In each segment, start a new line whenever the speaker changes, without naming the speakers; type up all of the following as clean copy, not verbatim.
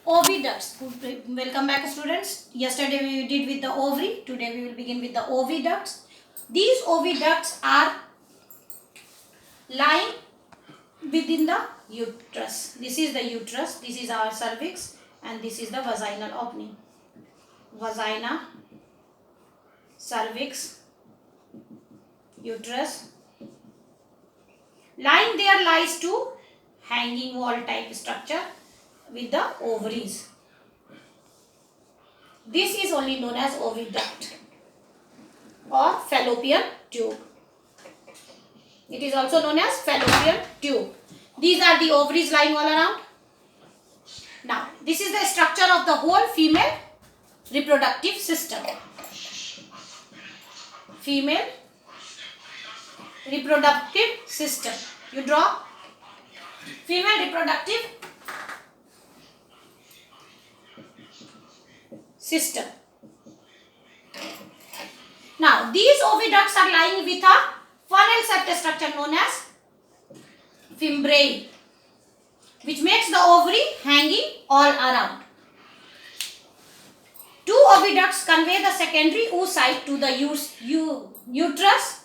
Oviducts. Welcome back, students. Yesterday we did with the ovary. Today we will begin with the oviducts. These oviducts are lying within the uterus. This is the uterus. This is our cervix, and this is the vaginal opening. Vagina, cervix, uterus. Lying there lies two hanging wall type structure with the ovaries. This is only known as oviduct or fallopian tube. It is also known as fallopian tube. These are the ovaries lying all around. Now, this is the structure of the whole female reproductive system. Female reproductive system. You draw female reproductive system. Now, these oviducts are lying with a funnel-shaped structure known as fimbriae, which makes the ovary hanging all around. Two oviducts convey the secondary oocyte to the uterus.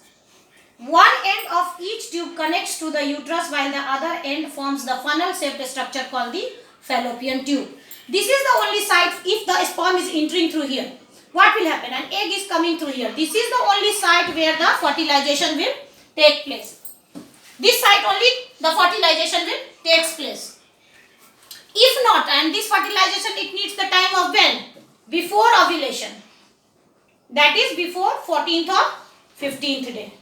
One end of each tube connects to the uterus while the other end forms the funnel-shaped structure called the fallopian tube. This is the only site. If the sperm is entering through here, what will happen? An egg is coming through here. This is the only site where the fertilization will take place. This site only the fertilization will take place. If not, and this fertilization, it needs the time of when? Before ovulation. That is before 14th or 15th day.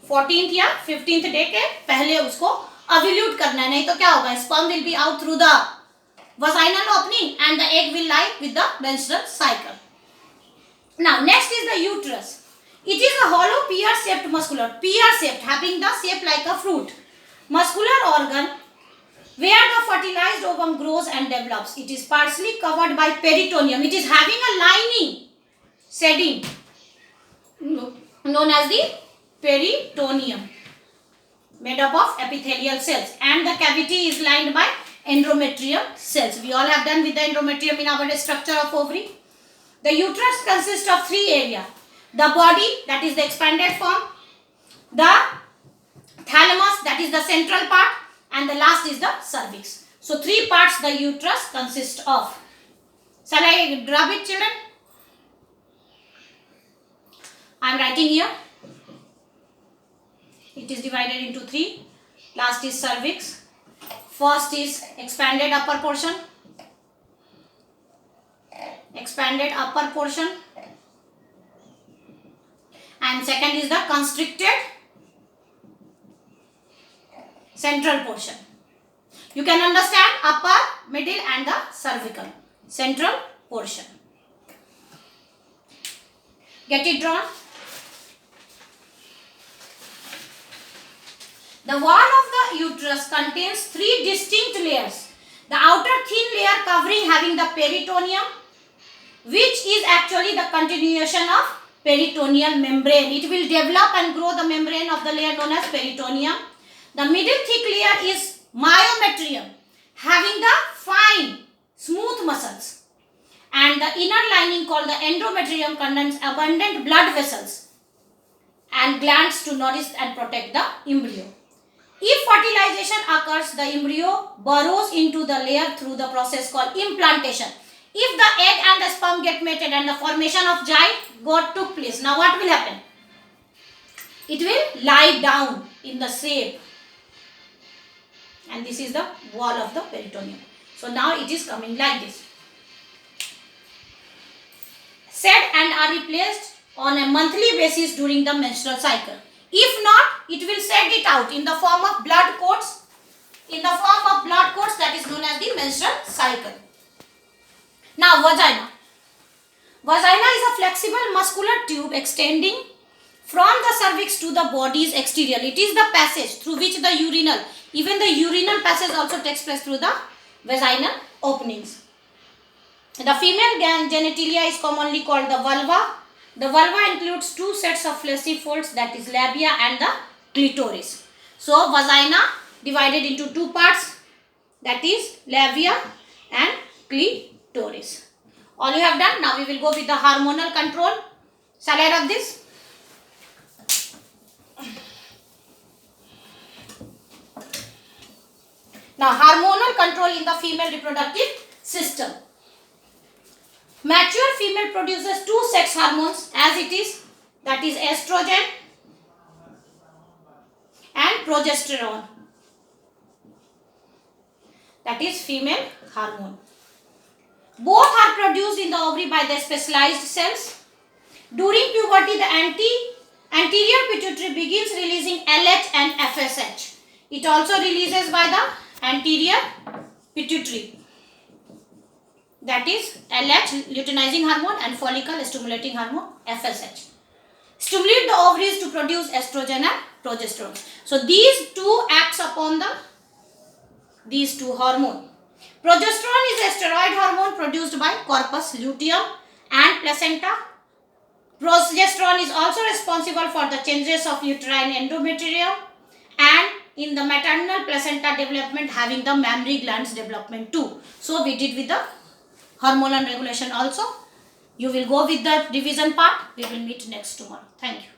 14th या 15th day के पहले उसको ovulate करना है, नहीं तो क्या होगा? Sperm will be out through the vaginal opening and the egg will lie with the menstrual cycle. Now, next is the uterus. It is a hollow pear-shaped pear-shaped, having the shape like a fruit, muscular organ where the fertilized ovum grows and develops. It is partially covered by peritoneum. It is having a lining, shedding, known as the peritoneum, made up of epithelial cells, and the cavity is lined by endometrium cells. We all have done with the endometrium in our structure of ovary. The uterus consists of three areas: the body, that is the expanded form; the thalamus, that is the central part; and the last is the cervix. So, three parts the uterus consists of. Shall I rub it, children? I am writing here. It is divided into three. Last is cervix. First is expanded upper portion. Expanded upper portion. And second is the constricted central portion. You can understand upper, middle and the cervical. Central portion. Get it drawn? The wall of the uterus contains three distinct layers. The outer thin layer covering having the peritoneum, which is actually the continuation of peritoneal membrane. It will develop and grow the membrane of the layer known as peritoneum. The middle thick layer is myometrium, having the fine, smooth muscles. And the inner lining called the endometrium contains abundant blood vessels and glands to nourish and protect the embryo. If fertilization occurs, the embryo burrows into the layer through the process called implantation. If the egg and the sperm get mated and the formation of zygote took place, now what will happen? It will lie down in the shape. And this is the wall of the peritoneum. So now it is coming like this. Shed and are replaced on a monthly basis during the menstrual cycle. If not, it will shed it out in the form of blood clots. In the form of blood clots, that is known as the menstrual cycle. Now, vagina. Vagina is a flexible muscular tube extending from the cervix to the body's exterior. It is the passage through which the even the urinal passage also takes place through the vaginal openings. The female genitalia is commonly called the vulva. The vulva includes two sets of fleshy folds, that is labia and the clitoris. So, vagina divided into two parts, that is labia and clitoris. All you have done. Now we will go with the hormonal control. Shall I rub this? Now hormonal control in the female reproductive system. Mature female produces two sex hormones as it is, that is estrogen and progesterone, that is female hormone. Both are produced in the ovary by the specialized cells. During puberty, the anterior pituitary begins releasing LH and FSH. It also releases by the anterior pituitary, that is LH, luteinizing hormone, and follicle stimulating hormone, FSH. Stimulate the ovaries to produce estrogen and progesterone. So these two acts upon these two hormones. Progesterone is a steroid hormone produced by corpus luteum and placenta. Progesterone is also responsible for the changes of uterine endometrium and in the maternal placenta development, having the mammary glands development too. So we did with the hormonal regulation also. You will go with the division part. We will meet next tomorrow. Thank you.